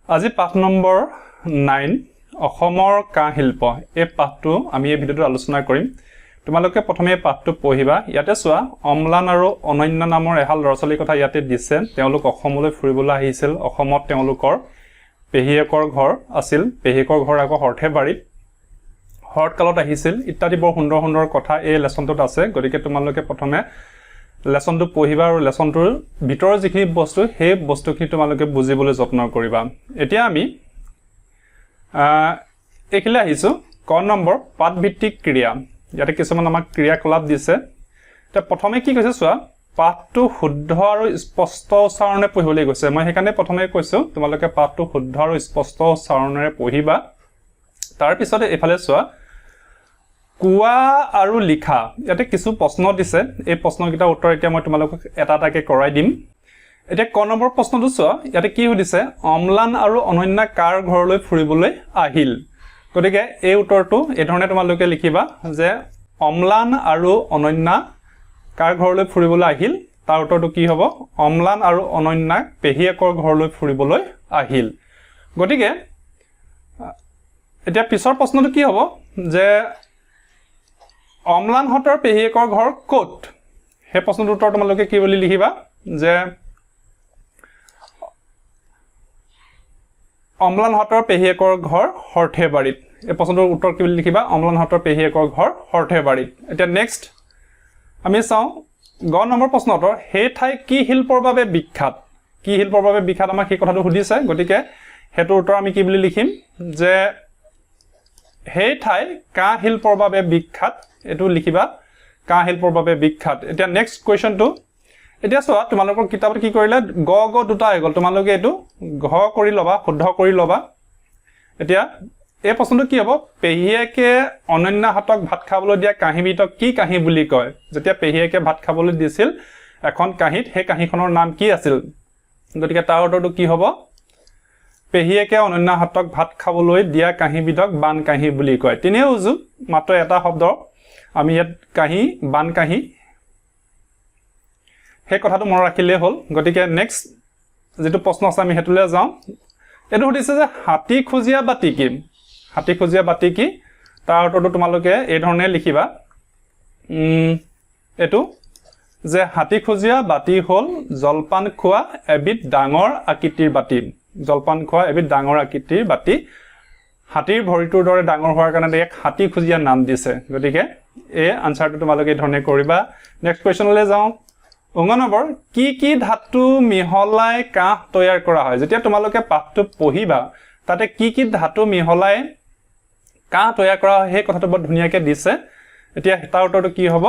আজি পাঠ নম্বৰ 9 অসমৰ কাঁহ শিল্প এই পাঠটো আমি এই ভিডিওটো আলোচনা কৰিম তোমালোকে প্ৰথমে এই পাঠটো পঢ়িবা ইয়াতে চোৱা অম্লান আৰু অনন্য নামৰ এহাল ল'ৰা-ছোৱালীৰ কথা ইয়াতে দিছে তেওঁলোক অসমলৈ ফুৰিবলৈ আহিছিল অসমত তেওঁলোকৰ পেহিয়েকৰ ঘৰ আছিল পেহিয়েকৰ ঘৰ আকৌ হৰ্থেবাৰীত হৰতকালত আহিছিল ইত্যাদি বৰ সুন্দৰ সুন্দৰ কথা এই লেসনটোত আছে গতিকে তোমালোকে প্ৰথমে লেসনটো পঢ়িবা আৰু লেসনটোৰ ভিতৰৰ যিখিনি বস্তু সেই বস্তুখিনি তোমালোকে বুজিবলৈ যত্ন কৰিবা এতিয়া আমি এখিলা আহিছো ক নম্বৰ পাঠভিত্তিক ক্ৰিয়া ইয়াতে কিছুমান আমাক ক্ৰিয়াকলাপ দিছে তে প্ৰথমে কি কৈছে চোৱা পাঠটো শুদ্ধ আৰু স্পষ্ট উচ্চাৰণে পঢ়িবলৈ গৈছে মই হেকানে প্ৰথমে কৈছো তোমালোকে পাঠটো শুদ্ধ আৰু স্পষ্ট উচ্চাৰণৰে পঢ়িবা তাৰ পিছতে এফালে চোৱা কুয়া আৰু লিখা ইয়াতে কিছু প্ৰশ্ন দিছে এই প্ৰশ্নকিটা উত্তৰ এতিয়া মই তোমালোকক এটা এটাকে কৰাই দিম এতিয়া ক নম্বৰ প্ৰশ্নটো চোৱা ইয়াতে কি সুধিছে অম্লান আৰু অনন্য কাৰ ঘৰলৈ ফুৰিবলৈ আহিল গতিকে এই উত্তৰটো এই ধৰণে তোমালোকে লিখিবা যে অম্লান আৰু অনন্য কাৰ ঘৰলৈ ফুৰিবলৈ আহিল তাৰ উত্তৰটো কি হ'ব অম্লান আৰু অনন্য পেহিয়েকৰ ঘৰলৈ ফুৰিবলৈ আহিল গতিকে এতিয়া পিছৰ প্ৰশ্নটো কি হ'ব যে অম্লান হতৰ পেহিয়েকৰ ঘৰ ক'ত হে প্ৰশ্নটোৰ উত্তৰ তোমালোকে কি বুলি লিখিবা যে অম্লান হতৰ পেহিয়েকৰ ঘৰ হৰ্থেবাৰীত এই প্ৰশ্নটোৰ উত্তৰ কি বুলি লিখিবা অম্লান হতৰ পেহিয়েকৰ ঘৰ হৰ্থেবাৰীত এতিয়া নেক্সট আমি চাও গ নম্বৰ প্ৰশ্নটো হে ঠাই কি শিল্পৰ বাবে বিখ্যাত কি শিল্পৰ বাবে বিখ্যাত আমাক এই কথাটো সুধিছে গতিকে হেতু উত্তৰ আমি কি বুলি লিখিম যে হে ঠাই কাঁহ শিল্পৰ বাবে বিখ্যাত এটো লিখিবা কাঁহ শিল্পৰ বাবে বিখ্যাত এতিয়া নেক্সট কোৱেশ্চনটো এতিয়া চোৱা তোমালোকৰ কিতাপত কি কৰিলে গ দুটা হৈ গল তোমালোকে এটো ঘ কৰি লবা শুদ্ধ কৰি লবা এতিয়া এই প্ৰশ্নটো কি হ'ব পেহিয়েকে অনন্য হাতক ভাত খাবলৈ দিয়া কাহিবিতক কি কাহি বুলি কয় যেতিয়া পেহিয়েকে ভাত খাবলৈ দিছিল এখন কাহিত হে কাহিখনৰ নাম কি আছিল গতিকে তাৰ উত্তৰটো কি হ'ব পেহিয়েকে অনন্য হাতক ভাত খাবলৈ দিয়া কাহিবিতক বান কাহি বুলি কয় তিনিও উজু মাত্ৰ এটা শব্দ আমি ইয়াত কাহি বান কাহি হে কথাটো মনত ৰাখিলে হ'ল গতিকে নেক্সট যেটো প্ৰশ্ন আছে আমি হেতুলে যাও এটো সুধিছে যে হাতী খুজিয়া বাতি কি হাতী খুজিয়া বাতি কি তাৰ উত্তৰটো তোমালোকে এই ধৰণে লিখিবা এটো যে হাতী খুজিয়া বাতি হ'ল জলপান খোৱা এবিধ ডাঙৰ আকৃতিৰ বাতি জলপান খোৱা এবিধ ডাঙৰ আকৃতিৰ বাতি হাতীৰ ভৰিটোৰ দৰে ডাঙৰ হোৱাৰ কাৰণে এক হাতী খুজিয়া নাম দিছে গতিকে এই আনসাৰটো তোমালোকে এই ধৰণে কৰিবা নেক্সট কোৱেশ্চনলৈ যাও নম্বৰ কি ধাতু মিহলাই কাঁহ তৈয়াৰ কৰা হয় যেতিয়া তোমালোকে পাঠটো পঢ়িবা তাতে কি ধাতু মিহলাই কাঁহ তৈয়াৰ কৰা হয় সেই কথাটো বৰ ধুনিয়াকে দিছে এতিয়া তাৰ উত্তৰটো কি হ'ব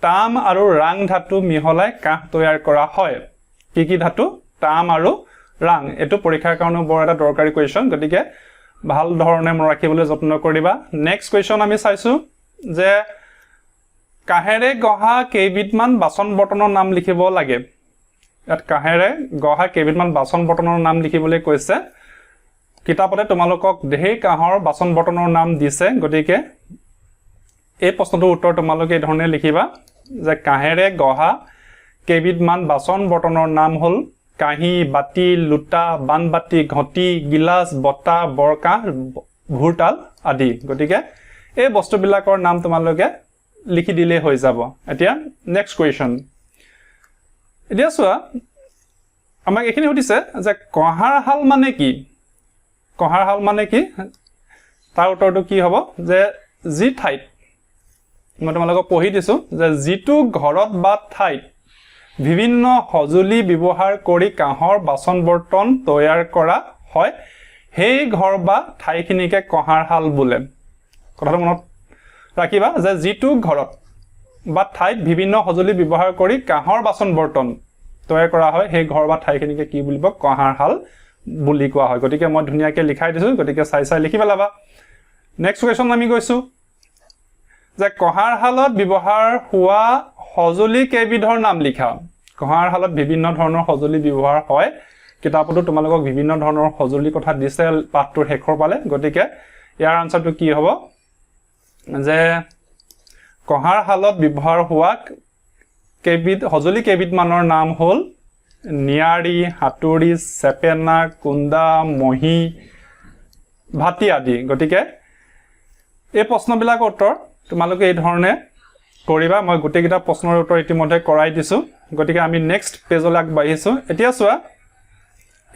তাম আৰু ৰাং ধাতু মিহলাই কাঁহ তৈয়াৰ কৰা হয় কি ধাতু তাম আৰু ৰাং এটো পৰীক্ষাৰ কাৰণে বৰ এটা দৰকাৰী কোৱেশ্চন গতিকে ভাল ধৰণে মন ৰাখিবলৈ যত্ন কৰিবা নেক্সট কোৱেশ্চন আমি চাইছো যে কাহেৰে গহা কেইবিধমান বাচন বৰ্তনৰ নাম লিখিব লাগে ইয়াত কাহেৰে গহা কেইবিধমান বাচন বৰ্তনৰ নাম লিখিবলৈ কৈছে কিতাপতে তোমালোকক দেহে কাহৰ বাচন বৰ্তনৰ নাম দিছে গতিকে এই প্ৰশ্নটোৰ উত্তৰ তোমালোকে এই ধৰণে লিখিবা যে কাহেৰে গহা কেইবিধমান বাচন বৰ্তনৰ নাম হ'ল কাহি বাতি লুটা বানবাতি ঘটি গিলাস বটা বৰকাহ ভুৰতাল আদি গতিকে এই বস্তুবিলাকৰ নাম তোমালোকে লিখি দিলে হৈ যাব এতিয়া নেক্সট কোৱেশ্চন এতিয়া চোৱা আমাক এখিনি সুধিছে যে কহাৰ হাল মানে কি কহাৰ হাল মানে কি তাৰ উত্তৰটো কি হ'ব যে জি ঠাইত মই তোমালোকক পঢ়ি দিছো যে জিটো ঘৰত বা ঠাইত বিভিন্ন সজুলি ব্যৱহাৰ কৰি কাঁহৰ বাচন বৰ্তন তৈয়াৰ কৰা হয় সেই ঘৰ বা ঠাইখিনিকে কহাৰ হাল বোলে কথাটো মনত ৰাখিবা যে জিটো ঘৰত বা ঠাইত বিভিন্ন সজুলি ব্যৱহাৰ কৰি কাঁহৰ বাচন বৰ্তন তৈয়াৰ কৰা হয় সেই ঘৰ বা ঠাইখিনিকে কি বুলিব কহাৰ হাল বুলি কোৱা হয় গতিকে মই ধুনিয়াকে লিখাই দিছো গতিকে চাই লিখি পেলাবা নেক্সট কোৱেশ্চন আমি গৈছো যে কহাৰ হালত ব্যৱহাৰ হোৱা সজুলি কেইবিধৰ নাম লিখা কহাৰ হালত বিভিন্ন ধৰণৰ সজুলি ব্যৱহাৰ হয় কিতাপতো তোমালোকক বিভিন্ন ধৰণৰ সজুলি কথা দিছে পাঠটোৰ শেষৰ পালে গতিকে ইয়াৰ আনসাৰটো কি হ'ব যে কহাৰ হালত ব্যৱহাৰ হোৱা কেইবিধ সজুলি কেইবিধ মানৰ নাম হ'ল নিয়াৰী হাতুৰী চেপেনা কুন্দা মহি ভাতি আদি গতিকে এই প্ৰশ্নবিলাকৰ উত্তৰ তোমালোকে এই ধৰণে কৰিবা মই গোটেইকেইটা প্ৰশ্নৰ উত্তৰ ইতিমধ্যে কৰাই দিছো গতিকে আমি নেক্সট পেজলৈ আগবাঢ়িছো এতিয়া চোৱা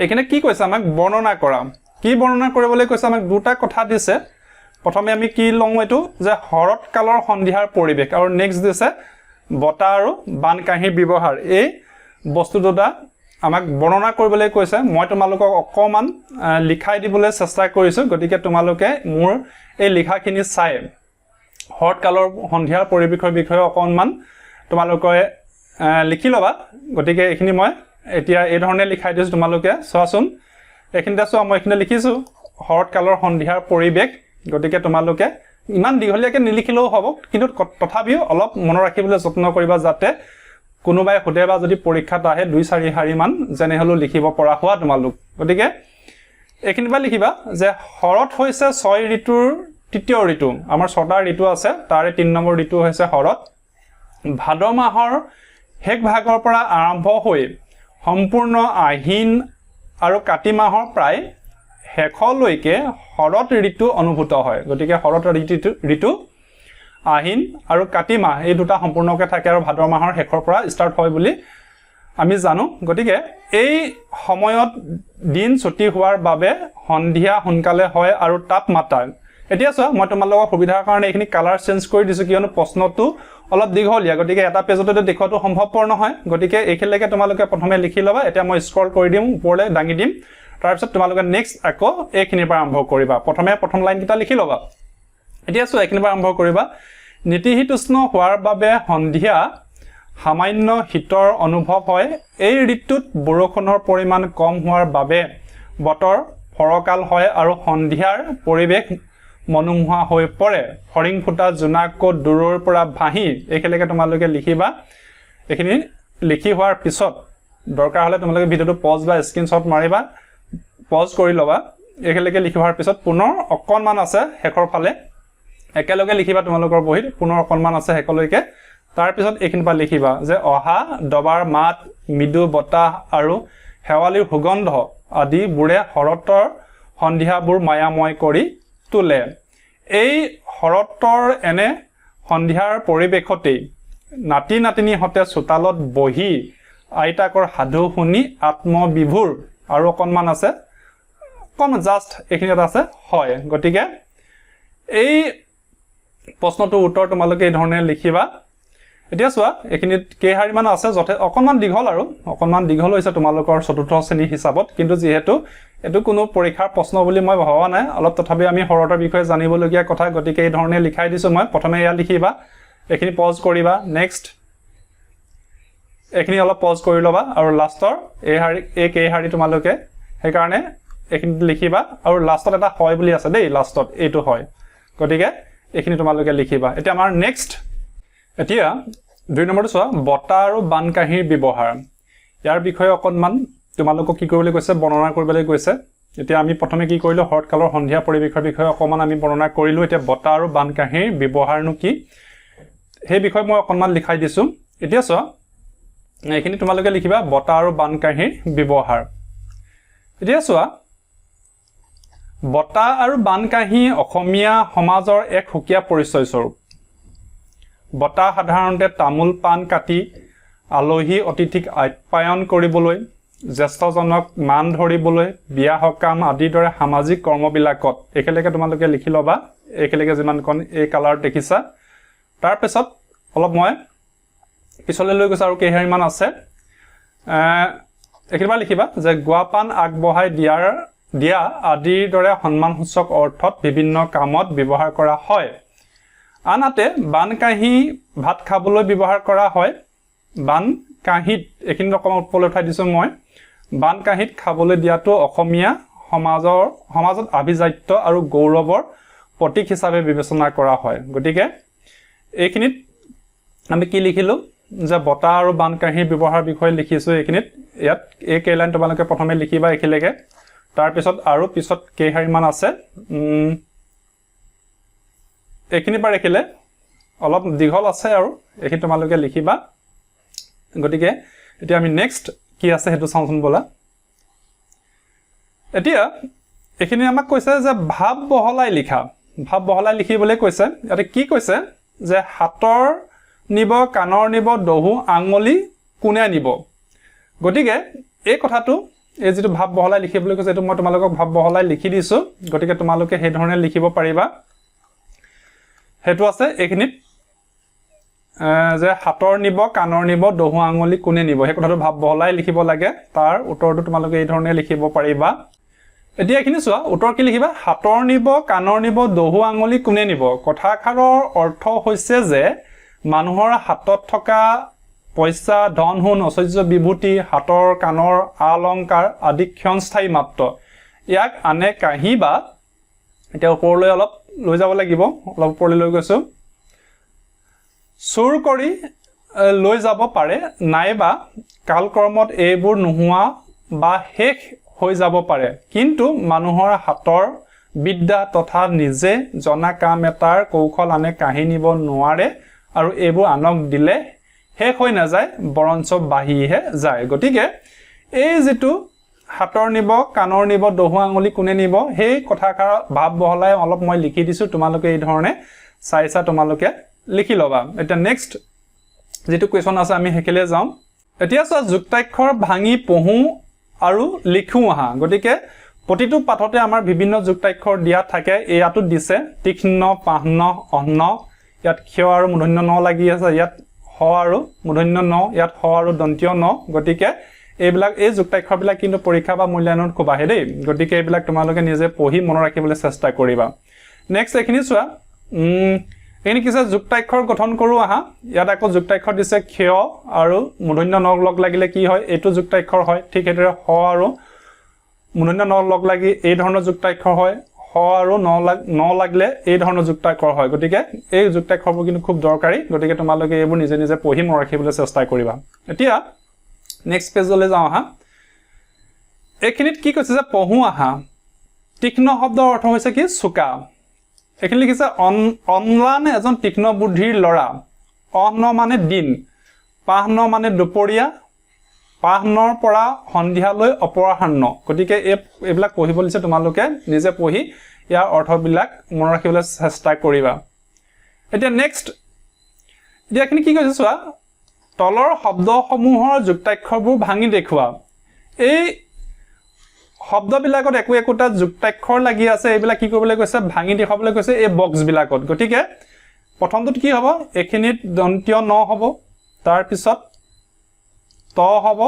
এখানে কি কৈছে আমাক বৰ্ণনা কৰা কি বৰ্ণনা কৰিবলৈ কৈছে আমাক দুটা কথা দিছে প্ৰথমে আমি কি লওঁ এটো যে হৰত কালৰ সন্ধিয়াৰ পৰিবেশ আৰু নেক্সট দিছে বতা আৰু বান কাহিৰ ব্যৱহাৰ এই বস্তু দুটা আমাক বৰ্ণনা কৰিবলৈ কৈছে মই তোমালোকক অকমান লিখাই দিবলৈ চেষ্টা কৰিছো গতিকে তোমালোকে মোৰ এই লিখাখিনি চাই হৰত কালৰ সন্ধিয়াৰ পৰিবেশৰ বিষয়ে অকমান তোমালোকে লিখি লবা গতিকে এখিনি মই এতিয়া এই ধৰণে লিখাই দিছো তোমালোকে চোৱাচোন এখিনতে চোৱা মই এখিনি লিখিছো হৰত কালৰ সন্ধিয়াৰ পৰিবেশ গতিকে তোমালোকে ইমান দীঘলীয়াকৈ নিলিখিলেও হ'ব কিন্তু তথাপিও অলপ মনত ৰাখিবলৈ যত্ন কৰিবা যাতে কোনোবাই খুদে বা যদি পৰীক্ষাত আহে 2-4 শাৰী মান যেনে হলো লিখিব পৰা হোৱা তোমালোক গতিকে এখিনিবা লিখিবা যে হৰত হৈছে 6 ঋতুৰ তৃতীয় ঋতু আমাৰ 6টা ঋতু আছে তাৰে 3 নম্বৰ ঋতু হৈছে হৰত ভাদ মাহৰ শেষ ভাগৰ পৰা আৰম্ভ হৈ সম্পূৰ্ণ আহিন আৰু কাতি মাহৰ প্ৰায় শেষলৈকে হৰত ঋতু অনুভূত হয় গতিকে হৰত ঋতু আহিন আৰু কাতি মাহ এই দুটা সম্পূৰ্ণকৈ থাকে আৰু ভাদ মাহৰ শেষৰ পৰা ষ্টাৰ্ট হয় বুলি আমি জানো গতিকে এই সময়ত দিন ছুটি হোৱাৰ বাবে সন্ধিয়া সোনকালে হয় আৰু তাপমাত্ৰা এতিয়া চোৱা মই তোমালোকৰ সুবিধাৰ কাৰণে এইখিনি কালাৰ চেঞ্জ কৰি দিছো কিয়নো প্ৰশ্নটো অলপ দীঘলীয়া গতিকে এটা পেজতে দেখুৱাটো সম্ভৱপৰ নহয় গতিকে এইখিনিলৈকে তোমালোকে প্ৰথমে লিখি ল'বা এতিয়া মই স্ক্ৰল কৰি দিম ওপৰলৈ দাঙি দিম তাৰপিছত তোমালোকে নেক্সট আকৌ এইখিনিৰ পৰা আৰম্ভ কৰিবা প্ৰথমে প্ৰথম লাইনকেইটা লিখি ল'বা এতিয়া চোৱা এইখিনিৰ পৰা আৰম্ভ কৰিবা নীতিশীতোষ্ণ হোৱাৰ বাবে সন্ধিয়া সামান্য শীতৰ অনুভৱ হয় এই ঋতুত বৰষুণৰ পৰিমাণ কম হোৱাৰ বাবে বতৰ ফৰকাল হয় আৰু সন্ধিয়াৰ পৰিৱেশ মনোমোহা হৈ পৰে ফৰিং ফুটা জোনাকত দূৰৰ পৰা ভাহি এইখিনিলৈকে তোমালোকে লিখিবা এইখিনি লিখি হোৱাৰ পিছত দৰকাৰ হ'লে তোমালোকে ভিডিঅ'টো পজ বা স্ক্ৰীনশ্বট মাৰিবা পজ কৰি ল'বা এইখিনিলৈকে লিখি হোৱাৰ পিছত পুনৰ অকণমান আছে শেষৰ ফালে একেলগে লিখিবা তোমালোকৰ বহিত পুনৰ অকণমান আছে শেষলৈকে তাৰপিছত এইখিনি পৰা লিখিবা যে অহা দবাৰ মাত মৃদু বতাহ আৰু শেৱালিৰ সুগন্ধ আদিবোৰে হৰতৰ সন্ধিয়াবোৰ মায়াময় কৰি তোলে এই হৰতৰ এনে সন্ধিয়াৰ পৰিৱেশতেই নাতি নাতিনীহঁতে চোতালত বহি আইতাকৰ সাধু শুনি আত্মবিভোৰ আৰু অকণমান আছে অকণমান জাষ্ট এইখিনিত আছে হয় গতিকে এই প্ৰশ্নটোৰ উত্তৰ তোমালোকে এই ধৰণে লিখিবা এতিয়া চোৱা এইখিনিত কেইশাৰীমান আছে অকণমান দীঘল আৰু অকণমান দীঘল হৈছে তোমালোকৰ চতুৰ্থ শ্ৰেণী হিচাপত কিন্তু যিহেতু এইটো কোনো পৰীক্ষাৰ প্ৰশ্ন বুলি মই ভবা নাই অলপ তথাপি আমি হৰতৰ বিষয়ে জানিবলগীয়া কথা গতিকে এই ধৰণে লিখাই দিছোঁ মই প্ৰথমে এয়া লিখিবা এইখিনি পজ কৰিবা নেক্সট এইখিনি অলপ পজ কৰি ল'বা আৰু লাষ্টৰ এই কেইশাৰী তোমালোকে সেইকাৰণে এইখিনি লিখিবা আৰু লাষ্টত এটা হয় বুলি আছে দেই লাষ্টত এইটো হয় গতিকে এইখিনি তোমালোকে লিখিবা এতিয়া আমাৰ নেক্সট এতিয়া 2 নম্বৰটো চোৱা বতাহ আৰু বান কাহিৰ ব্যৱহাৰ ইয়াৰ বিষয়ে অকণমান তোমালোকক কি কৰিবলৈ কৈছে বৰ্ণনা কৰিবলৈ কৈছে এতিয়া আমি প্ৰথমে কি কৰিলো হৰত কালৰ সন্ধিয়া পৰিৱেশৰ বিষয়ে অকণমান আমি বৰ্ণনা কৰিলো এতিয়া বতাহ আৰু বান কাহিৰ ব্যৱহাৰনো কি সেই বিষয়ে মই অকণমান লিখাই দিছো এতিয়া চোৱা এইখিনি তোমালোকে লিখিবা বতাহ আৰু বান কাহিৰ ব্যৱহাৰ এতিয়া চোৱা বতাহ আৰু বান কাহি অসমীয়া সমাজৰ এক সুকীয়া পৰিচয় স্বৰূপ বতাহ সাধাৰণতে তামোল পাণ কাটি আলহী অতিথিক আপ্যায়ন কৰিবলৈ জ্যেষ্ঠজনক মান ধৰিবলৈ বিয়া সকাম আদিৰ দৰে সামাজিক কৰ্মবিলাকত একেলগে তোমালোকে লিখি ল'বা একেলগে যিমানখন এই কালাৰ দেখিছা তাৰপিছত অলপ মই পিছলৈ লৈ গৈছোঁ আৰু কেইশাৰীমান আছে একেবাৰে লিখিবা যে গুৱাপান আগবঢ়াই দিয়া আদিৰ দৰে সন্মানসূচক অৰ্থত বিভিন্ন কামত ব্যৱহাৰ কৰা হয় আনহাতে বান কাহি ভাত খাবলৈ ব্যৱহাৰ কৰা হয় বান কাহিত এইখিনি অকণমান ওপৰলৈ উঠাই দিছোঁ মই বান কাহিত খাবলৈ দিয়াটো অসমীয়া সমাজত আভিজাত্য আৰু গৌৰৱৰ প্ৰতীক হিচাপে বিবেচনা কৰা হয় গতিকে এইখিনিত আমি কি লিখিলোঁ যে বতাহ আৰু বান কাহিৰ ব্যৱহাৰ বিষয়ে লিখিছোঁ এইখিনিত ইয়াত এই কেইলাইন তোমালোকে প্ৰথমে লিখিবা এইখিনিলৈকে তাৰপিছত আৰু পিছত কেইশাৰীমান আছে এইখিনিৰ পৰা লিখিলে অলপ দীঘল আছে আৰু এইখিনি তোমালোকে লিখিবা গতিকে এতিয়া আমি নেক্সট কি আছে হেতু চাওঁচোন বলা এতিয়া এখিনি আমাক কৈছে যে ভাব বহলাই লিখিবলৈ কৈছে ইয়াতে কি কৈছে যে হাতৰ নিব কাণৰ নিব দহু আঙুলি কোনে নিব গতিকে এই কথাটো এই যেটো ভাব বহলাই লিখিবলৈ কৈছে এটো মই তোমালোকক ভাব বহলাই লিখি দিছো গতিকে তোমালোকে সেই ধৰণে লিখিব পাৰিবা হেতু আছে এখিনিত যে হাতৰ নিব কাণৰ নিব দহু আঙুলি কোনে নিব সেই কথাটো ভাব বহলাই লিখিব লাগে তাৰ উত্তৰটো তোমালোকে এই ধৰণে লিখিব পাৰিবা এতিয়া এখিনি চোৱা উত্তৰ কি লিখিবা হাতৰ নিব কাণৰ নিব দহু আঙুলি কোনে নিব কথাষাৰৰ অৰ্থ হৈছে যে মানুহৰ হাতত থকা পইচা ধন হুন ঐশ্বৰ্য বিভূতি হাতৰ কাণৰ অলংকাৰ আদি ক্ষণস্থায়ী মাত্ৰ ইয়াক আনে কাহি বা এতিয়া ওপৰলৈ অলপ লৈ যাব লাগিব অলপ ওপৰলৈ লৈ গৈছো চুৰ কৰি লৈ যাব পাৰে নাইবা কালকৰ্মত এইবোৰ নোহোৱা বা শেষ হৈ যাব পাৰে কিন্তু মানুহৰ হাতৰ বিদ্যা তথা নিজে জনা কাম এটাৰ কৌশল আনে কাহি নিব নোৱাৰে আৰু এইবোৰ আনক দিলে শেষ হৈ নাযায় বৰঞ্চ বাঢ়িহে যায় গতিকে এই যেটো হাতৰ নিব কাণৰ নিব দহু আঙুলি কোনে নিব সেই কথাষাৰ ভাব বহলাই অলপ মই লিখি দিছো তোমালোকে এই ধৰণে চাইছা তোমালোকে লিখি লবা এটা নেক্সট যেটো কোৱেশ্চন আছে আমি হেকেলে যাম এতিয়া চোৱা যুক্তাক্ষৰ ভাঙি পঢ়ো আৰু লিখো আহা গতিকে প্ৰতিটো পাঠতে আমাৰ বিভিন্ন যুক্তাক্ষৰ দিয়া থাকে ইয়াতো দিছে তীক্ষ্ণ পাহ্ন অহ্ন ইয়াত ক্ষয় আৰু মূৰ্ধন্য ন লাগি আছে ইয়াত হ আৰু মূৰ্ধন্য ন ইয়াত হ আৰু দন্তীয় ন গতিকে এইবিলাক এই যুক্তাক্ষৰবিলাক কিন্তু পৰীক্ষা বা মূল্যায়নত খুব আহে দেই গতিকে এইবিলাক তোমালোকে নিজে পঢ়ি মনত ৰাখিবলৈ চেষ্টা কৰিবা নেক্সট এখিনি চোৱা এখিনি কিছে যুক্তাক্ষৰ গঠন কৰো আহা ইয়াত আকৌ যুক্তাক্ষৰ দিছে ক্ষয় আৰু মূৰ্ধন্য ন লগ লাগিলে কি হয় এটো যুক্তাক্ষৰ হয় ঠিক এদৰে হ আৰু মূৰ্ধন্য ন লগ লাগি এই ধৰণৰ যুক্তাক্ষৰ হয় হ আৰু ন লাগিলে এই ধৰণৰ যুক্তাক্ষৰ হয় গতিকে এই যুক্তাক্ষৰবোৰ কিন্তু খুব দৰকাৰী গতিকে তোমালোকে এইবোৰ নিজে নিজে পঢ়ি মনত ৰাখিবলৈ চেষ্টা কৰিবা এতিয়া নেক্সট পেজলৈ যাও আহা এখিনিত কি কৈছে যে পঢ়ো আহা তীক্ষ্ণ শব্দৰ অৰ্থ হৈছে কি চুকা এখিনি লিখিছে অনলান এজন তীক্ষ্ণ বুদ্ধিৰ লৰা অহ্ন মানে দিন পাহ্ন মানে দুপৰীয়া পাহ্নৰ পৰা সন্ধিয়ালৈ অপৰাহ্ন গতিকে এইবিলাক পঢ়িব লিছে তোমালোকে নিজে পঢ়ি ইয়াৰ অৰ্থবিলাক মনত ৰাখিবলৈ চেষ্টা কৰিবা এতিয়া নেক্সট এতিয়া এখিনি কি কৈছে চোৱা তলৰ শব্দসমূহৰ যুক্তাক্ষৰবোৰ ভাঙি দেখুৱা এই শব্দবিলাকত একোটা যুক্তাক্ষৰ লাগি আছে এইবিলাক কি কৰিবলৈ কৈছে ভাঙি দেখাবলৈ কৈছে এই বক্স বিলাকত গতিকে প্ৰথমটো কি হ'ব এখিনিত দন্তীয় ন হ'ব তাৰ পিছত ত হ'ব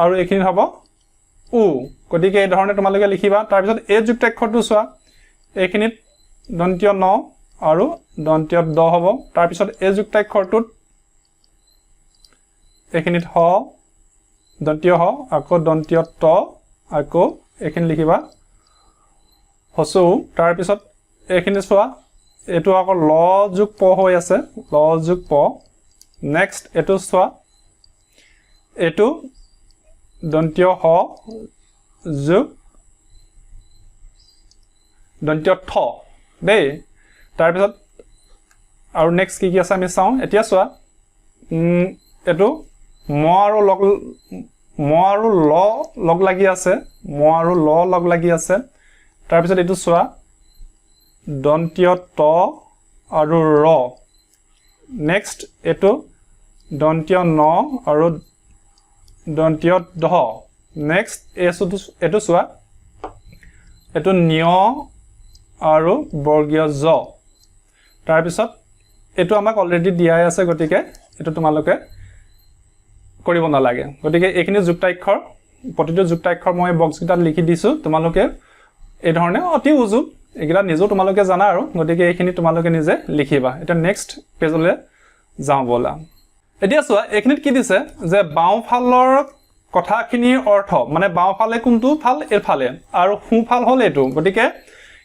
আৰু এখিনিত হ'ব উ গতিকে এই ধৰণে তোমালোকে লিখিবা তাৰ পিছত এই যুক্তাক্ষৰটো চোৱা এখিনিত দন্তীয় ন আৰু দন্তীয় দ হ'ব তাৰ পিছত এই যুক্তাক্ষৰটোত এখিনিত হ দন্তীয় হ আকৌ দন্তীয় ত আকৌ এখিনি লিখিবা হসু তাৰ পিছত এখিনি চোৱা এটো আকৌ ল যোগ প হৈ আছে ল যোগ প নেক্সট এটো চোৱা এটো দন্তীয় হ যোগ দন্তীয় ঠ দেই তাৰ পিছত আৰু নেক্সট কি আছে আমি চাও এতিয়া চোৱা এটো ম আৰু ল লগ লাগি আছে ম আৰু ল লগ লাগি আছে তাৰ পিছত এটো চোৱা দন্তীয় ত আৰু ৰ নেক্সট এটো দন্তীয় ন আৰু দন্তীয় ঢ নেক্সট এটো চোৱা এটো নিয় আৰু বৰ্গীয় জ তাৰ পিছত এটো আমাক অলৰেডি দিয়াই আছে গতিকে এটো তোমালোকে কৰিব নালাগে গতিকে এখিনি যুক্তাক্ষৰ প্ৰতিটো যুক্তাক্ষৰ মই বক্স গিটাত লিখি দিছো তোমালোকে এই ধৰণে অতি উজু এগিলা নিজে তোমালোকে জানা আৰু গতিকে এখিনি তোমালোকে নিজে লিখিবা এটা নেক্সট পেজলৈ যাও বলা এতিয়া চোৱা এখিনিত কি দিছে যে বাওঁফালৰ কথাখিনিৰ অৰ্থ মানে বাওঁফালে কোনটো ফাল এফালে আৰু সোঁফাল হ'ল এটো গতিকে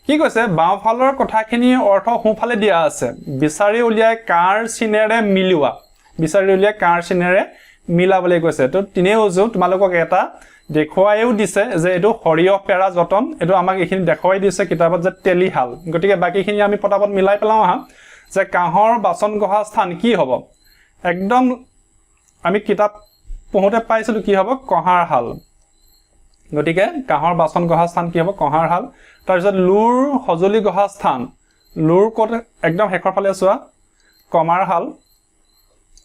কি কৈছে বাওঁফালৰ কথাখিনিৰ অৰ্থ সোঁফালে দিয়া আছে বিচাৰি উলিয়াই কাৰ চিনেৰে মিলোৱা বিচাৰি উলিয়াই কাৰ চিনেৰে মিলাবলৈ কৈছে তো তিনে উজু তোমালোকক এটা দেখুৱাইও দিছে যে এটো হৰিয় পেৰা যতন এটো আমাক এখিনি দেখুৱাই দিছে কিতাপত যে তেলিহাল গতিকে বাকিখিনি আমি পটাপট মিলাই পেলাও আহা যে কাহৰ বাচন গহা স্থান কি হ'ব একদম আমি কিতাপ পঢ়োতে পাইছিলো কি হ'ব কহাৰ হাল গতিকে কাহৰ বাচন গঢ়া স্থান কি হ'ব কহাৰ হাল তাৰ পিছত লুৰ সজুলি গঢ়া স্থান লুৰ ক'ত একদম শেষৰ ফালে চোৱা কমাৰ হাল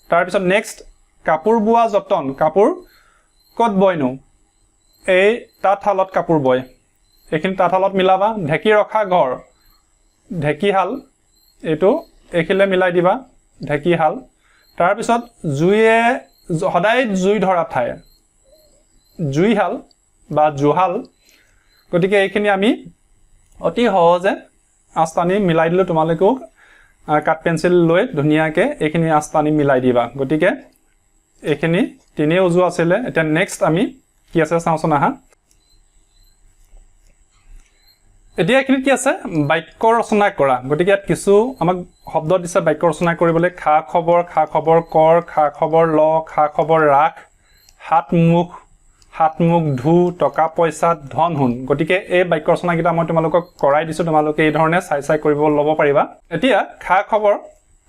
তাৰ পিছত নেক্সট কাপোৰ বোৱা যতন কাপোৰ ক'ত বয়নো এই তাঁতশালত কাপোৰ বয় এইখিনি তাঁতশালত মিলাবা ঢেকি ৰখা ঘৰ ঢেকিহাল এইটো এইখিলে মিলাই দিবা ঢেকিহাল তাৰ পিছত জুইয়ে সদায় জুই ধৰা ঠাই জুইহাল বা জুহাল গতিকে এইখিনি আমি অতি সহজে আস্তানি মিলাই দিলো তোমালোকেও কাট পেন্সিল লৈ ধুনিয়াকে এইখিনি আস্তানি মিলাই দিবা গতিকে এইখিনি তিনি উজু আছিল এটা নেক্সট আমি কি আছে চাওঁচোন আহা এতিয়া এইখিনি কি আছে বাক্য ৰচনা কৰা গতিকে ইয়াত কিছু আমাক শব্দ দিছে বাক্য ৰচনা কৰিবলৈ খা খবৰ কৰ খা খবৰ ল খা খবৰ ৰাখ হাত মুখ ধু টকা পইচা ধন হুন গতিকে এই বাক্য ৰচনা কিটা মই তোমালোকক কৰাই দিছো তোমালোকে এই ধৰণে চাই কৰিব ল'ব পাৰিবা এতিয়া খা খবৰ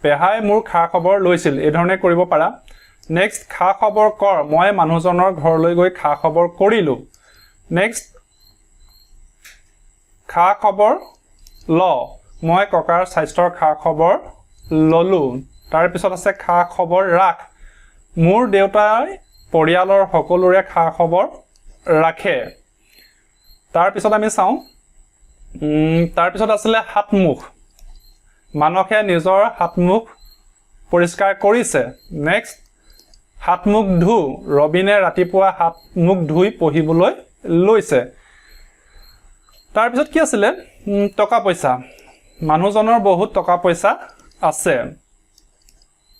পেহাই মোৰ খা খবৰ লৈছিল এই ধৰণে কৰিব পাৰা নেক্সট খা খবৰ কৰ মই মানুহজনৰ ঘৰলৈ গৈ খা খবৰ কৰিলো নেক্সট খা খবৰ ল মই ককাৰ স্বাস্থ্যৰ খা খবৰ ললো তাৰ পিছত আছে খা খবৰ ৰাখ মোৰ দেউতাই পৰিয়ালৰ সকলোৰে খা খবৰ ৰাখে তাৰ পিছত আমি চাওঁ তাৰ পিছত আছিল হাত মুখ মানকে নিজৰ হাত মুখ পৰিষ্কাৰ কৰিছে নেক্সট হাত মুখ ধু ৰবিনে ৰাতিপুৱা হাত মুখ ধুই পঢ়িবলৈ লৈছে তাৰ পিছত কি আছিল টকা পইচা মানুহজনৰ বহুত টকা পইচা আছে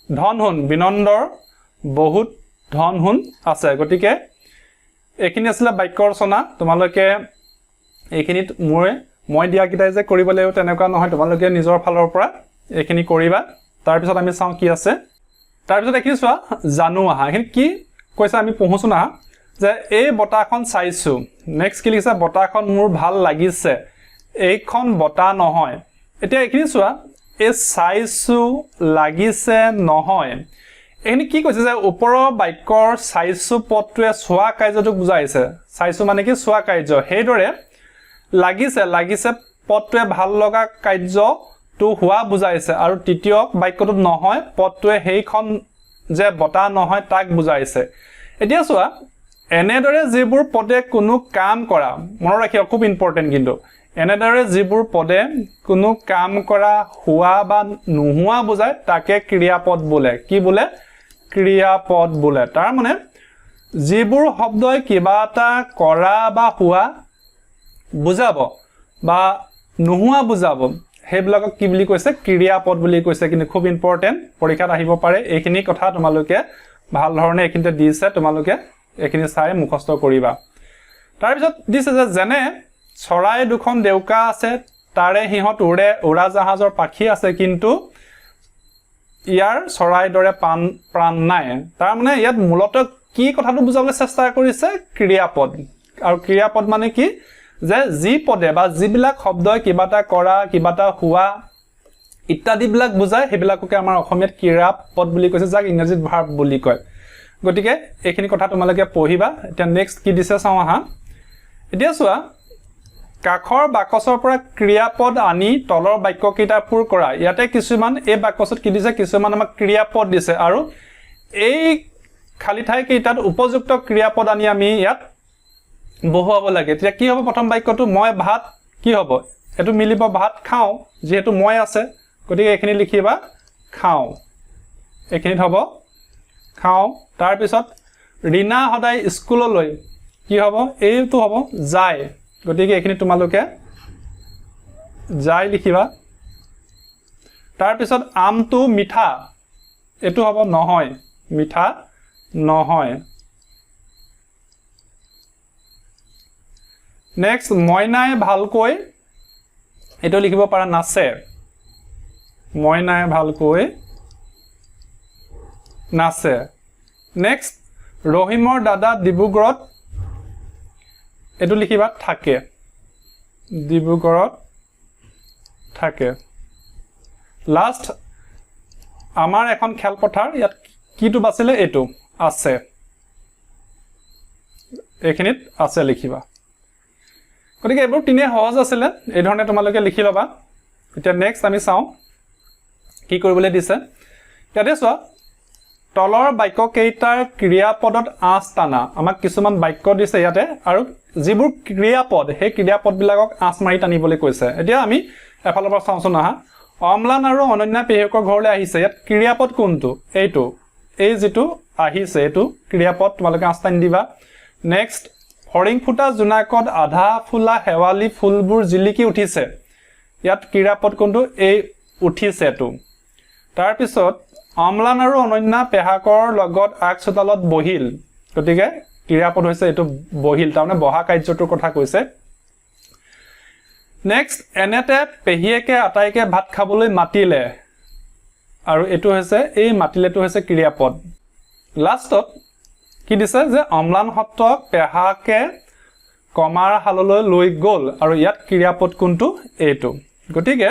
ধন হুন বিনন্দৰ বহুত ধন হুন আছে গতিকে এইখিনি আছিল বাক্য ৰচনা তোমালোকে এইখিনিত মই দিয়া কিটাই যে কৰিব লাগিব তেনেকুৱা নহয় তোমালোকে নিজৰ ফালৰ পৰা এইখিনি কৰিবা তাৰ পিছত আমি চাওঁ কি আছে তাৰ পিছত এইখিনি চোৱা জানো আহা এইখিনি কি কৈছে আমি পঢ়োছো না যে এই বটাখন চাইছো নেক্সট কি লিখিছে বটাখন মোৰ ভাল লাগিছে এইখন বটা নহয় এতিয়া এইখিনি চোৱা এই চাইছো লাগিছে নহয় এইখিনি কি কৈছে যে ওপৰৰ বাক্যৰ চাইছো পদটোৱে চোৱা কাৰ্যটোক বুজাইছে চাইছো মানে কি চোৱা কাৰ্য সেইদৰে লাগিছে পদটোৱে ভাল লগা কাৰ্যটো হোৱা বুজাইছে আৰু তৃতীয় বাক্যটোত নহয় পদটোৱে সেইখন যে বটা নহয় তাক বুজাইছে এতিয়া চোৱা এনেদৰে যিবোৰ পদে কোনো কাম কৰা মনত ৰাখিবা খুব ইম্পৰ্টেন্ট কিন্তু এনেদৰে যিবোৰ পদে কোনো কাম কৰা হোৱা বা নোহোৱা বুজায় তাকে ক্ৰিয়াপদ বোলে কি বোলে ক্ৰিয়াপদ বোলে তাৰ মানে যিবোৰ শব্দই কিবা এটা কৰা বা হোৱা বুজাব বা নোহোৱা বুজাব সেইবিলাকক কি বুলি কৈছে ক্ৰিয়াপদ বুলি কৈছে কিন্তু খুব ইম্পৰ্টেন্ট পৰীক্ষাত আহিব পাৰে এইখিনি কথা তোমালোকে ভাল ধৰণে এইখিনিতে দিছে তোমালোকে এইখিনি চাই মুখস্থ কৰিবা তাৰ পিছত দিছে যে যেনে চৰাই দুখন দেউকা আছে তাৰে হিহত উৰে উৰা জাহাজৰ পাখি আছে কিন্তু ইয়াৰ চৰাই দৰে প্ৰাণ নাই তাৰ মানে ইয়াত মূলতঃ কি কথাটো বুজাবলৈ চেষ্টা কৰিছে ক্ৰিয়াপদ আৰু ক্ৰিয়াপদ মানে কি যে যি পদে বা যিবিলাক শব্দই কিবা এটা কৰা কিবা এটা হোৱা ইত্যাদি বিলাক বুজায় সেইবিলাককে আমাৰ অসমীয়াত ক্ৰিয়াপদ বুলি কৈছে যাক ইংৰাজীত ভাৰ্ব বুলি কয় গতিকে এইখিনি কথা তোমালোকে পঢ়িবা এতিয়া নেক্সট কি দিছে চাওঁ আহা এতিয়া চোৱা কাখৰ বাকচৰ পৰা ক্ৰিয়াপদ আনি তলৰ বাক্যকেইটা পূৰ কৰা ইয়াতে কিছুমান এই বাক্যত কি দিছে কিছুমান আমাক ক্ৰিয়াপদ দিছে আৰু এই খালি ঠাই কেইটাত উপযুক্ত ক্ৰিয়াপদ আনি আমি ইয়াত বহুৱাব লাগে তেতিয়া কি হ'ব প্ৰথম বাক্যটো মই ভাত কি হ'ব এটো মিলিব ভাত খাওঁ যেহেতু মই আছে গতিকে এইখিনি লিখিবা খাওঁ এইখিনিত হ'ব খাওঁ তাৰ পিছত ৰীনা সদায় স্কুললৈ কি হ'ব এইটো হ'ব যায় গতিকে এইখিনি তোমালোকে যায় লিখিবা তাৰ পিছত আমটো মিঠা এটো হ'ব নহয় মিঠা নহয় নেক্সট মইনাই ভালকৈ এটো লিখিব পাৰা নাচে মইনাই ভালকৈ নাচে নেক্সট ৰহিমৰ দাদা ডিব্ৰুগড়ত এটো লিখিবা থাকে ডিব্ৰুগড়ত থাকে লাষ্ট আমাৰ এখন খেলপথাৰ ইয়াত কিটো বাছিলে এটো আছে এইখিনিত আছে লিখিবা গতিকে এইবোৰ তিনে সহজ আছিল এই ধৰণে তোমালোকে লিখি লবা এতিয়া নেক্সট আমি চাও কি কৰিবলৈ দিছে ইয়াতে চোৱা তলৰ বাক্য কেইটাৰ ক্ৰিয়াপদত আঁচ টানা আমাক কিছুমান বাক্য দিছে ইয়াতে আৰু যিবোৰ ক্ৰিয়াপদ সেই ক্ৰিয়াপদবিলাকক আঁচ মাৰি টানিবলৈ কৈছে এতিয়া আমি এফালৰ পৰা চাওঁচোন আহা অম্লান আৰু অনন্যা পেহীয়েকৰ ঘৰলৈ আহিছে ইয়াত ক্ৰিয়াপদ কোনটো এইটো এই যেটো আহিছে এইটো ক্ৰিয়াপদ তোমালোকে আঁচ টানি দিবা নেক্সট হৰিং ফুটা জোনাকত আধা ফুলা হেৱালি ফুলবোৰ জিলিকি উঠিছে ইয়াত ক্ৰিয়াপদ কোনটো এই উঠিছেটো তাৰ পিছত অম্লান আৰু অনন্যা পেহাকৰ লগত আগ চোতালত বহিল গতিকে ক্ৰিয়াপদ হৈছে এইটো বহিল তাৰমানে বহা কাৰ্যটোৰ কথা কৈছে নেক্সট এনেতে পেহীয়েকে আটাইকে ভাত খাবলৈ মাতিলে আৰু এইটো হৈছে এই মাতিলেটো হৈছে ক্ৰিয়াপদ লাষ্টত কি দিছে যে অম্লান হতক পেহাকে কমাৰ হাললৈ লৈ গ'ল আৰু ইয়াত ক্ৰিয়াপদ কোনটো এইটো গতিকে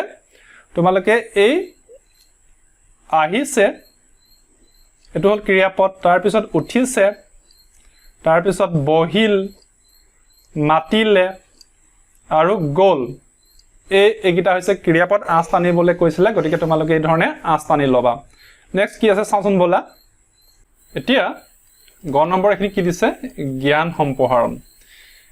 তোমালোকে এই আহিছে এটো হল ক্ৰিয়াপদ তাৰ পিছত উঠিছে তাৰ পিছত বহিল মাতিলে আৰু গ'ল এইগিটা হৈছে ক্ৰিয়াপদ আঁচ টানিবলৈ কৈছিলে গতিকে তোমালোকে এই ধৰণে আঁচ টানি লবা নেক্সট কি আছে চাওঁচোন বলা এতিয়া গ নম্বৰ এখিনি কি দিছে জ্ঞান সম্প্ৰসাৰণ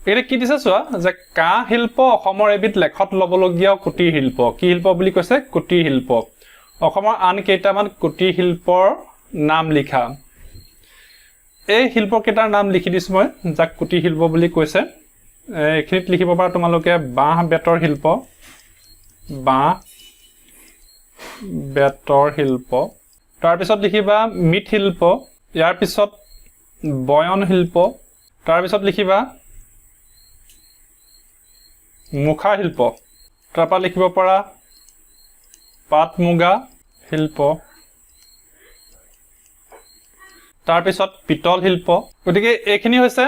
এটা কি দিছে চোৱা যে কাঁহ শিল্প অসমৰ এবিধ লেখত লবলগীয়া কুটিৰ শিল্প কি শিল্প বুলি কৈছে কুটিৰ শিল্প অসমৰ আন কেইটামান কুটিৰ শিল্পৰ নাম লিখা এই শিল্প কেইটাৰ নাম লিখি দিছো মই যাক কুটিৰ শিল্প বুলি কৈছে এখিনিত লিখিব পাৰা তোমালোকে বাঁহ বেতৰ শিল্প তাৰ পিছত লিখিবা মিঠ শিল্প ইয়াৰ পিছত বয়ন শিল্প তাৰ পিছত লিখিবা মুখা শিল্প তাৰ পৰা লিখিব পাৰা পাট মুগা শিল্প তাৰ পিছত পিতল শিল্প গতিকে এইখিনি হৈছে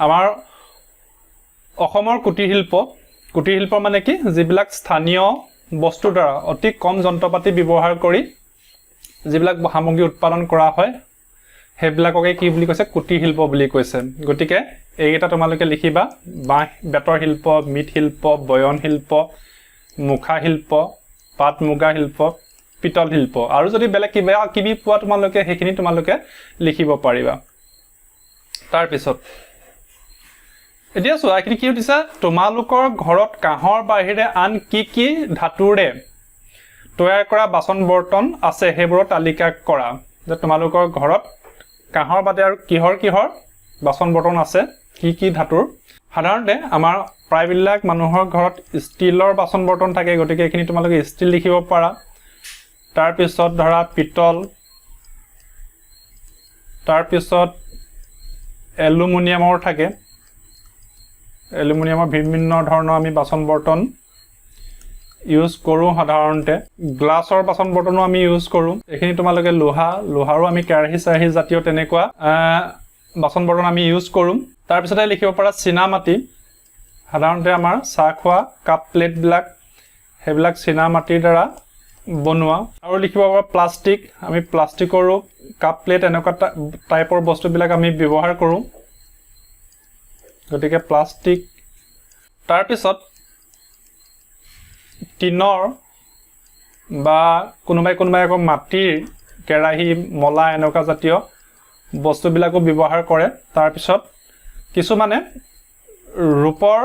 আমাৰ অসমৰ কুটিৰ শিল্প মানে কি যিবিলাক স্থানীয় বস্তুৰ দ্বাৰা অতি কম যন্ত্ৰপাতি ব্যৱহাৰ কৰি যিবিলাক সামগ্ৰী উৎপাদন কৰা হয় সেইবিলাককে কি বুলি কৈছে কুটিৰ শিল্প বুলি কৈছে গতিকে এইকেইটা তোমালোকে লিখিবা বাঁহ বেতৰ শিল্প মিঠ শিল্প বয়ন শিল্প মুখা শিল্প পাট মুগা শিল্প পিতল শিল্প আৰু যদি বেলেগ কিবি পোৱা তোমালোকে সেইখিনি তোমালোকে লিখিব পাৰিবা তাৰ পিছত এতিয়া চোৱা এইখিনি কি দিছে তোমালোকৰ ঘৰত কাঁহৰ বাহিৰে আন কি ধাতুৰে তৈয়াৰ কৰা বাচন বৰ্তন আছে সেইবোৰৰ তালিকা কৰা যে তোমালোকৰ ঘৰত কাঁহৰ বাদে আৰু কিহৰ বাচন বৰ্তন আছে কি ধাতুৰ সাধাৰণতে আমাৰ প্ৰায়বিলাক মানুহৰ ঘৰত ষ্টিলৰ বাচন বৰ্তন থাকে গতিকে এইখিনি তোমালোকে ষ্টিল লিখিব পাৰা তাৰ পিছত ধৰা পিতল তাৰ পিছত এলুমিনিয়ামৰ থাকে এলুমিনিয়ামৰ বিভিন্ন ধৰণৰ আমি বাচন বৰ্তন ইউজ কৰো সাধাৰণতে গ্লাছৰ বাচন বৰ্তনো আমি ইউজ কৰো এইখিনি তোমালোকে লোহাৰো আমি কেৰাহী চাহি জাতীয় তেনেকুৱা বাচন বৰ্তন আমি ইউজ কৰো তাৰ পিছতে লিখিব পাৰা চিনামাটি সাধাৰণতে আমাৰ চাহ খোৱা কাপ প্লেট বিলাক হেবিলাক চিনামাটিৰ দ্বাৰা বনোৱা আৰু লিখিব পাৰা প্লাষ্টিক আমি প্লাষ্টিকৰো কাপ প্লেট এনেকুৱা টাইপৰ বস্তুবিলাক আমি ব্যৱহাৰ কৰো গতিকে প্লাষ্টিক তাৰ পিছত টিনৰ বা কোনোবাই আকৌ মাটিৰ কেৰাহী মলা এনেকুৱা জাতীয় বস্তুবিলাকো ব্যৱহাৰ কৰে তাৰ পিছত কিছুমানে ৰূপৰ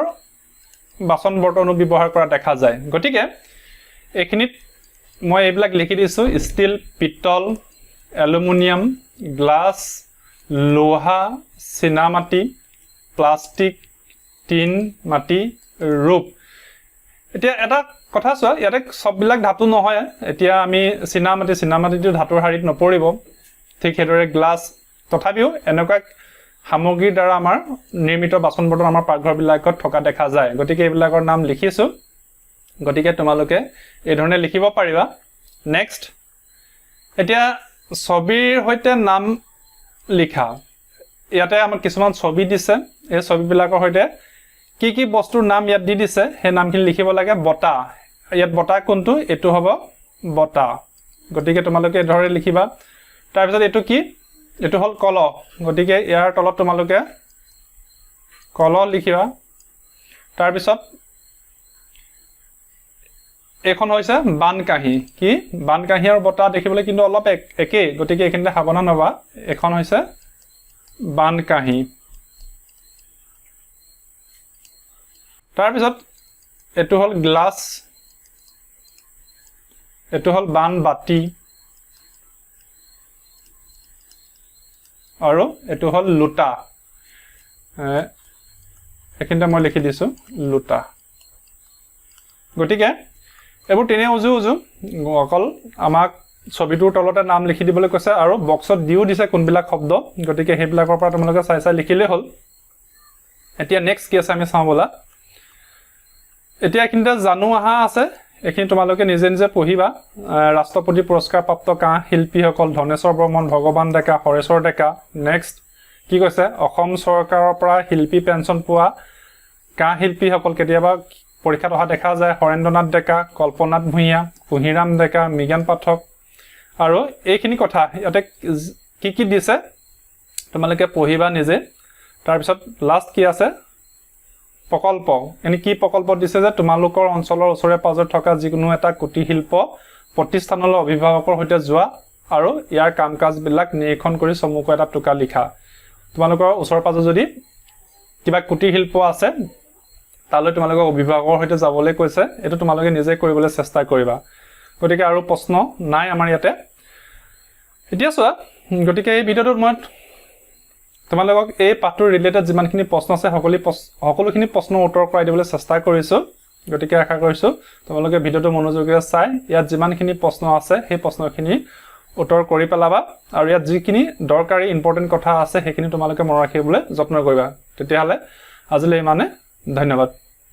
বাচন বৰ্তনো ব্যৱহাৰ কৰা দেখা যায় গতিকে এইখিনিত মই এইবিলাক লিখি দিছো ষ্টিল পিতল এলুমিনিয়াম গ্লাছ লোহা চিনামাটি প্লাষ্টিক টিন মাটি ৰূপ এতিয়া এটা কথা চোৱা ইয়াতে সববিলাক ধাতু নহয় এতিয়া আমি চিনামাটিটো ধাতুৰ হাৰিত নপৰিব ঠিক সেইদৰে গ্লাছ তথাপিও এনেকুৱা সামগ্ৰীৰ দ্বাৰা আমাৰ নিৰ্মিত বাচন বৰ্তন আমাৰ পাকঘৰবিলাকত থকা দেখা যায় গতিকে এইবিলাকৰ নাম লিখিছো গতিকে তোমালোকে এই ধৰণে লিখিব পাৰিবা নেক্সট এতিয়া ছবিৰ সৈতে নাম লিখা ইয়াতে আমাক কিছুমান ছবি দিছে এই ছবিবিলাকৰ সৈতে কি বস্তুৰ নাম ইয়াত দি দিছে সেই নামখিনি লিখিব লাগে বটা ইয়াত বটা কোনটো এটো হ'ব বটা গতিকে তোমালোকে এই ধৰণে লিখিবা তাৰ পিছত এটো কি এটো হল কল গটিকে ইয়াৰ তলত তোমালোকে কল লিখিবা তাৰ পিছত এখন হৈছে বানকাহি কি বানকাহি আৰু বটা দেখিবলৈ কিন্তু অলপ একে গটিকে এখিনতে সাৱধান হবা এখন হৈছে বানকাহি তাৰ পিছত এটো হল গ্লাস এটো হল বানবাতি আৰু এটো হল লুটা এখিনতে মই লিখি দিছো লুটা গটিকে এবোৰ তিনে উজু অকল আমাক ছবিটোৰ তলতে নাম লিখি দিবলৈ কৈছে আৰু বক্সত দিও দিছে কোনবিলাক শব্দ গটিকে হেবিলাকৰ পৰা তোমালোকে চাই লিখিলে হল এতিয়া নেক্সট কি আছে আমি চাওঁ বলা এতিয়া এখিনতে জানু আহা আছে এখিনি তোমালোকে নিজে নিজে পঢ়িবা ৰাষ্ট্ৰপতি পুৰস্কাৰ প্ৰাপ্ত কাঁহ শিল্পীসকল ধনেশ্বৰ বৰ্মন ভগৱান ডেকা হৰেশ্বৰ ডেকা নেক্সট কি কৈছে অসম চৰকাৰৰ পৰা শিল্পী পেঞ্চন পোৱা কাঁহ শিল্পীসকল কেতিয়াবা পৰীক্ষাত অহা দেখা যায় হৰেন্দ্ৰনাথ ডেকা কল্পনাথ ভূঞা কুহিৰাম ডেকা মিগান পাঠক আৰু এইখিনি কথা ইয়াতে কি দিছে তোমালোকে পঢ়িবা নিজে তাৰ পিছত লাষ্ট কি আছে প্ৰকল্প এনে কি প্ৰকল্প দিছে যে তোমালোকৰ অঞ্চলৰ ওচৰে পাজৰে থকা যিকোনো এটা কুটিৰ শিল্প প্ৰতিষ্ঠানলৈ অভিভাৱকৰ সৈতে যোৱা আৰু ইয়াৰ কামকাজবিলাক নিৰীক্ষণ কৰি চমুকৈ এটা টুকা লিখা তোমালোকৰ ওচৰে পাজৰে যদি কিবা কুটিৰ শিল্প আছে তালৈ তোমালোকৰ অভিভাৱকৰ সৈতে যাবলৈ কৈছে এটো তোমালোকে নিজে কৰিবলৈ চেষ্টা কৰিবা গতিকে আৰু প্ৰশ্ন নাই আমাৰ ইয়াতে এতিয়া চোৱা গতিকে এই ভিডিঅটোত মই তোমালোকক এই পাঠটোৰ ৰিলেটেড যিমানখিনি প্ৰশ্ন আছে সকলোখিনি প্ৰশ্নৰ উত্তৰ কৰাই দিবলৈ চেষ্টা কৰিছো গতিকে আশা কৰিছো তোমালোকে ভিডিঅটো মনোযোগেৰে চাই ইয়াত যিমানখিনি প্ৰশ্ন আছে সেই প্ৰশ্নখিনি উত্তৰ কৰি পেলাবা আৰু ইয়াত যিখিনি দৰকাৰী ইম্পৰ্টেন্ট কথা আছে সেইখিনি তোমালোকে মনত ৰাখিবলৈ যত্ন কৰিবা তেতিয়াহলে আজিলৈ ইমানে ধন্যবাদ